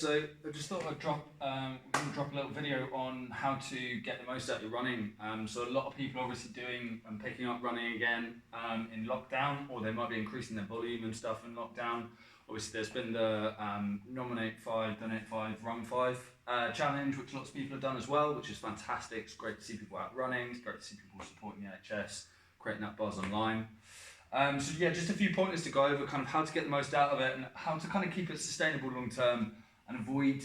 So I just thought I'd drop a little video on how to get the most out of your running. So a lot of people are obviously doing and picking up running again in lockdown, or they might be increasing their volume and stuff in lockdown. Obviously, there's been the Nominate 5, Donate 5, Run 5 challenge, which lots of people have done as well, which is fantastic. It's great to see people out running. It's great to see people supporting the NHS, creating that buzz online. So yeah, just a few pointers to go over, kind of how to get the most out of it and how to kind of keep it sustainable long term and avoid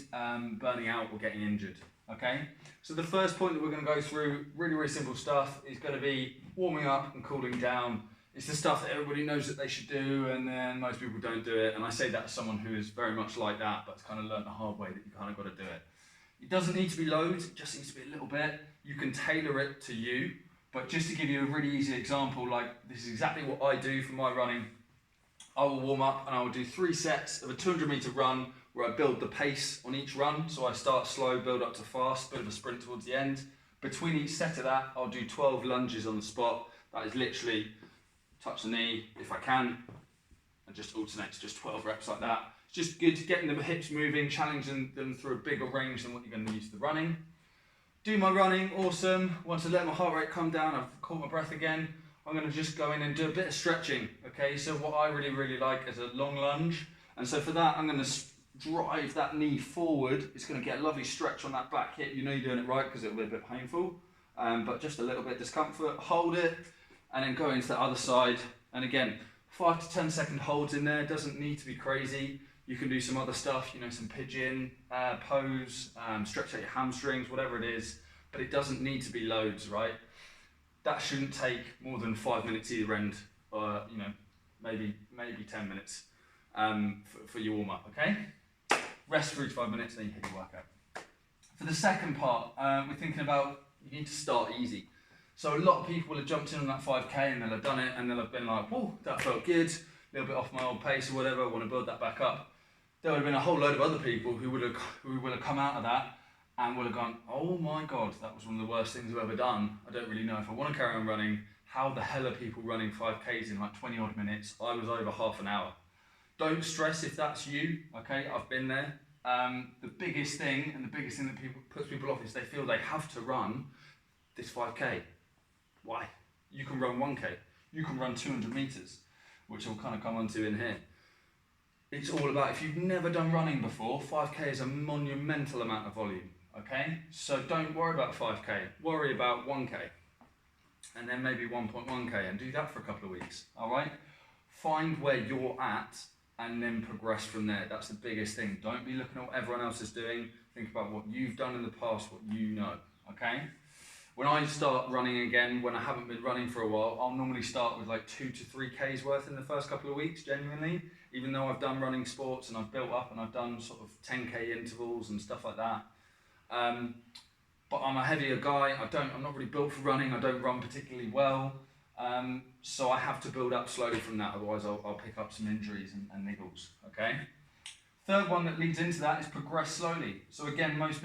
burning out or getting injured. Okay, so the first point that we're going to go through, really simple stuff, is going to be warming up and cooling down. It's the stuff that everybody knows that they should do, and then most people don't do it. And I say that as someone who is very much like that, but has kind of learned the hard way that you kind of got to do it. It doesn't need to be loads, it just needs to be a little bit. You can tailor it to you, but just to give you a really easy example, like this is exactly what I do for my running. I will warm up and I will do 3 sets of a 200-meter run where I build the pace on each run. So I start slow, build up to fast, bit of a sprint towards the end. Between each set of that, I'll do 12 lunges on the spot. That is literally touch the knee if I can, and just alternates, just 12 reps like that. It's just good to getting the hips moving, challenging them through a bigger range than what you're going to use for the running. Do my running, awesome. Once I let my heart rate come down, I've caught my breath again. I'm going to just go in and do a bit of stretching. Okay, so what I really like is a long lunge. And so for that, I'm going to drive that knee forward. It's going to get a lovely stretch on that back hip. You know you're doing it right because it'll be a bit painful, but just a little bit of discomfort. Hold it, and then go into the other side. And again, 5 to 10 second holds in there. Doesn't need to be crazy. You can do some other stuff, you know, some pigeon pose, stretch out your hamstrings, whatever it is, but it doesn't need to be loads, right? That shouldn't take more than 5 minutes either end, or you know, maybe 10 minutes for your warm up. Okay. Rest for each 5 minutes, then you hit your workout. For the second part, we're thinking about you need to start easy. So a lot of people will have jumped in on that 5k and they'll have done it and they'll have been like, whoa, that felt good, a little bit off my old pace or whatever, I want to build that back up. There would have been a whole load of other people who would have come out of that and would have gone, oh my God, that was one of the worst things I've ever done. I don't really know if I want to carry on running. How the hell are people running 5Ks in like 20 odd minutes? I was over half an hour. Don't stress if that's you, okay? I've been there. The biggest thing that puts people off is they feel they have to run this 5K. Why? You can run 1K. You can run 200 meters, which I'll kind of come onto in here. It's all about, if you've never done running before, 5k is a monumental amount of volume, okay? So don't worry about 5k, worry about 1k, and then maybe 1.1k, and do that for a couple of weeks, all right? Find where you're at, and then progress from there. That's the biggest thing. Don't be looking at what everyone else is doing. Think about what you've done in the past, what you know, okay? When I start running again, when I haven't been running for a while, I'll normally start with like 2 to 3k's worth in the first couple of weeks, genuinely. Even though I've done running sports and I've built up and I've done sort of 10k intervals and stuff like that. But I'm a heavier guy, I'm not really built for running, I don't run particularly well. So I have to build up slowly from that, otherwise I'll pick up some injuries and niggles, okay? Third one that leads into that is progress slowly. So again, a lot of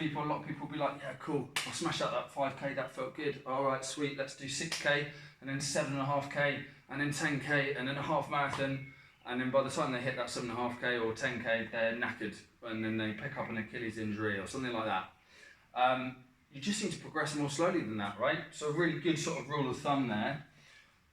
people will be like, yeah, cool, I'll smash out that 5k, that felt good. All right, sweet, let's do 6k, and then 7.5k, and then 10k, and then a half marathon. And then by the time they hit that 7.5k or 10k, they're knackered, and then they pick up an Achilles injury or something like that. You just need to progress more slowly than that, right? So a really good sort of rule of thumb there.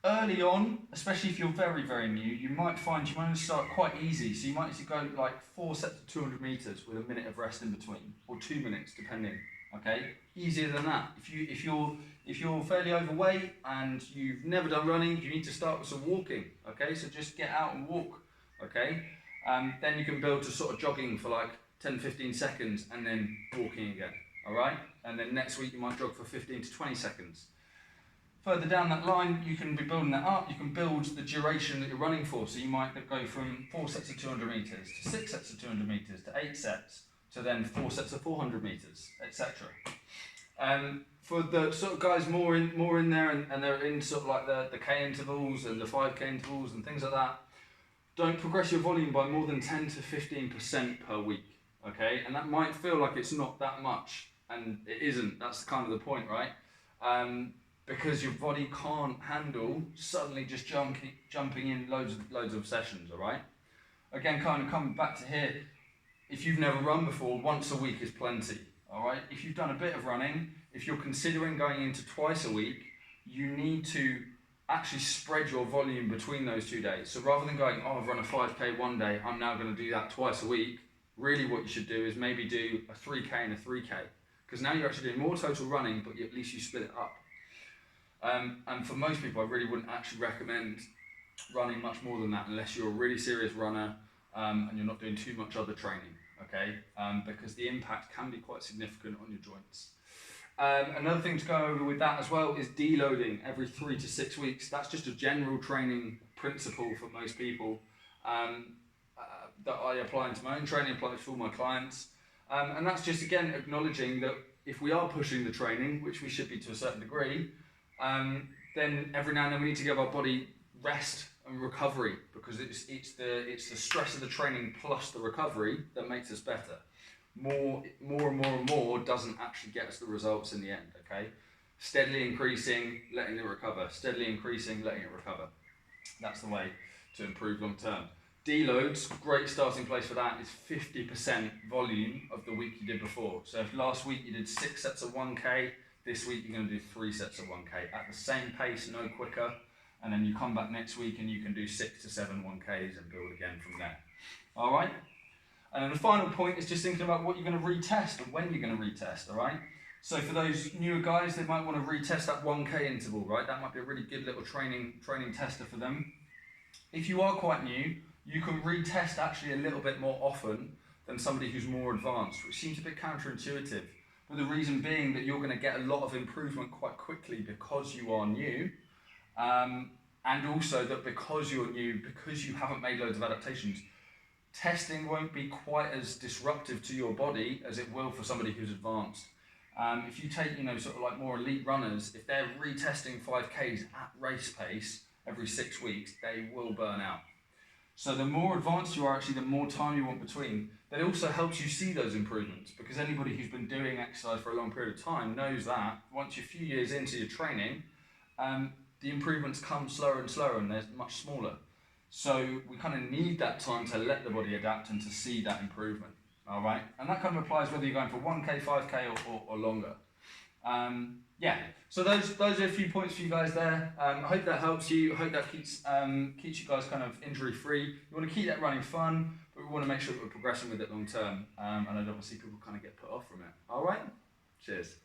Early on, especially if you're very new, you might find you want to start quite easy. So you might need to go like 4 sets of 200 meters with a minute of rest in between, or 2 minutes depending. Okay, easier than that. If you're fairly overweight and you've never done running, you need to start with some walking. Okay, so just get out and walk. Okay, then you can build to sort of jogging for like 10-15 seconds and then walking again. All right, and then next week you might jog for 15 to 20 seconds. Further down that line, you can be building that up. You can build the duration that you're running for. So you might go from 4 sets of 200 meters to 6 sets of 200 meters to 8 sets to then 4 sets of 400 meters, etc. For the sort of guys more in there and they're in sort of like the K intervals and the 5k intervals and things like that, don't progress your volume by more than 10 to 15% per week. Okay, and that might feel like it's not that much, and it isn't. That's kind of the point, right? Because your body can't handle suddenly just jumping in loads of sessions, all right? Again, kind of coming back to here, if you've never run before, once a week is plenty. All right. If you've done a bit of running, if you're considering going into twice a week, you need to actually spread your volume between those 2 days. So rather than going, oh, I've run a 5K one day, I'm now going to do that twice a week. Really what you should do is maybe do a 3K and a 3K. Because now you're actually doing more total running, but at least you split it up. And for most people, I really wouldn't actually recommend running much more than that unless you're a really serious runner and you're not doing too much other training, okay? Because the impact can be quite significant on your joints. Another thing to go over with that as well is deloading every 3 to 6 weeks. That's just a general training principle for most people that I apply into my own training, apply to all my clients. And that's just, again, acknowledging that if we are pushing the training, which we should be to a certain degree, then every now and then we need to give our body rest and recovery, because it's the stress of the training plus the recovery that makes us better. More and more doesn't actually get us the results in the end, okay? Steadily increasing, letting it recover. Steadily increasing, letting it recover. That's the way to improve long term. Deloads, great starting place for that is 50% volume of the week you did before. So if last week you did 6 sets of 1K, this week you're going to do 3 sets of 1K at the same pace, no quicker. And then you come back next week and you can do 6 to 7 1Ks and build again from there. All right? And then the final point is just thinking about what you're going to retest and when you're going to retest, all right? So for those newer guys, they might want to retest that 1K interval, right? That might be a really good little training tester for them. If you are quite new, you can retest actually a little bit more often than somebody who's more advanced, which seems a bit counterintuitive. But the reason being that you're going to get a lot of improvement quite quickly because you are new. And also that because you're new, because you haven't made loads of adaptations, testing won't be quite as disruptive to your body as it will for somebody who's advanced. If you take, sort of like more elite runners, if they're retesting 5Ks at race pace every 6 weeks, they will burn out. So the more advanced you are, actually, the more time you want between. That also helps you see those improvements, because anybody who's been doing exercise for a long period of time knows that once you're a few years into your training, the improvements come slower and slower and they're much smaller. So we kind of need that time to let the body adapt and to see that improvement, all right? And that kind of applies whether you're going for 1K, 5K or longer. So those are a few points for you guys there. I hope that helps you. I hope that keeps you guys kind of injury free. You want to keep that running fun, but we want to make sure that we're progressing with it long term. And I don't want to see people kind of get put off from it. All right? Cheers.